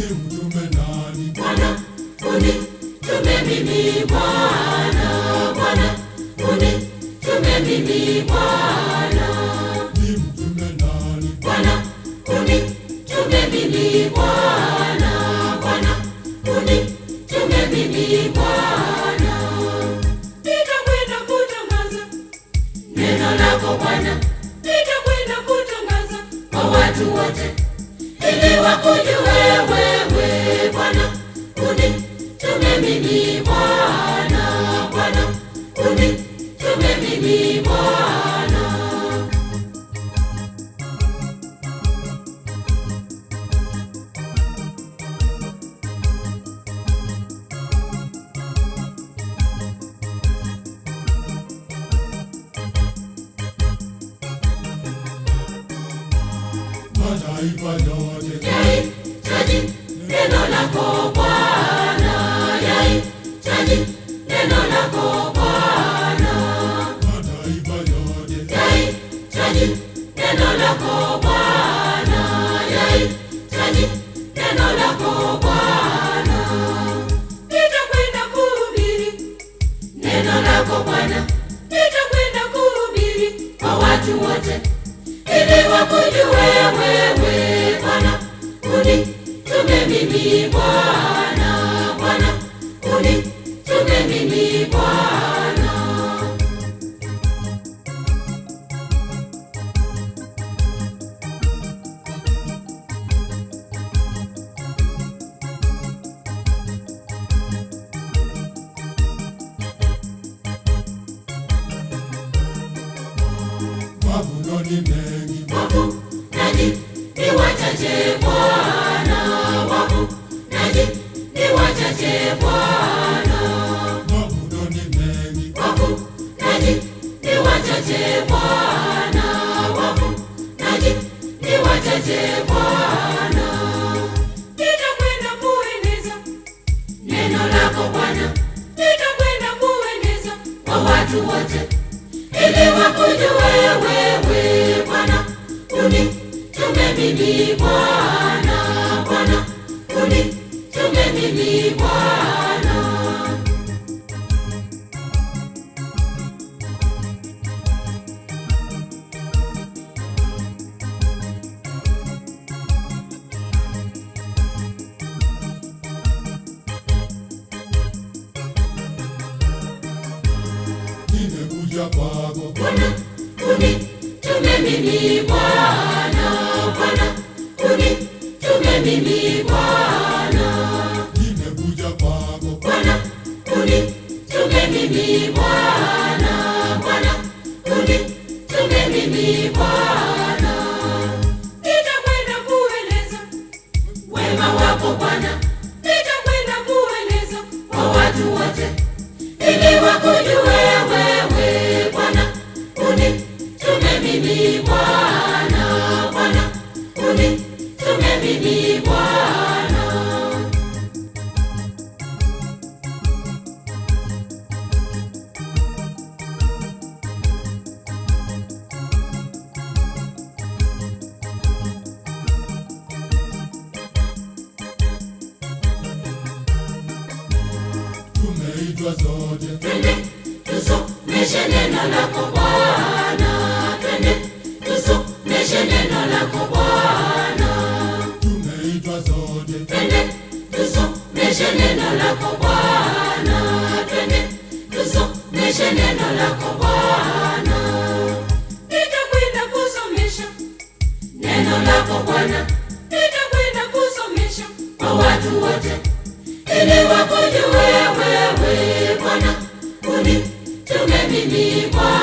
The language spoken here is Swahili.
nimtume nani? Bwana, unitume mimi Bwana. Bwana, unitume mimi Bwana. Nimtume nani? Bwana, unitume mimi Bwana. Bwana, unitume mimi Bwana. Nitakwenda kutangaza neno lako Bwana. Nitakwenda kutangaza kwa watu wote, ili wakujue wewe Bwana. Unitume mimi Bwana. Bwana, unitume mimi Bwana. Mataifa yote yahitaji neno lako Bwana. Yahitaji neno lako Bwana. mataifa yote Yahitaji neno lako Bwana. Yahitaji neno lako Bwana. Nitakwenda kuhubiri neno lako Bwana. Nitakwenda kuhubiri kwa watu wote, ili wakujue wewe Bwana. Unitume mimi Bwana. Bwana, unitume mimi Bwana. mavuno ni mengi, Wavunaji ni wachache Bwana. Wavunaji ni wachache Bwana. mavuno ni mengi, Wavunaji ni wachache Bwana. Wavunaji ni wachache Bwana. Nitakwenda kueneza neno lako Bwana. Nitakwenda kueneza kwa watu wote, ili wakujue wewe Bwana. Unitume mimi Bwana. Bwana, unitume mimi Bwana. nimekuja kwako, Bwana, unitume mimi Bwana. Bwana, unitume mimi Bwana. nimekuja kwako, Bwana, unitume mimi Bwana. Bwana, unitume mimi Bwana. Nitakwenda kueleza wema wako Bwana. Nitakwenda kueleza kwa watu wote, ili wakujue wewe Bwana. Unitume mimi Bwana. Bwana, unitume mimi Bwana. tumeitwa sote, Twende tusomeshe neno lako Bwana. Twende tusomeshe neno lako Bwana. tumeitwa sote, Twende tusomeshe neno lako Bwana. Twende tusomeshe neno lako Bwana. Nitakwenda kusomesha neno lako Bwana. Nitakwenda kusomesha kwa watu wote, ili wakujue wewe Bwana. Unitume mimi Bwana.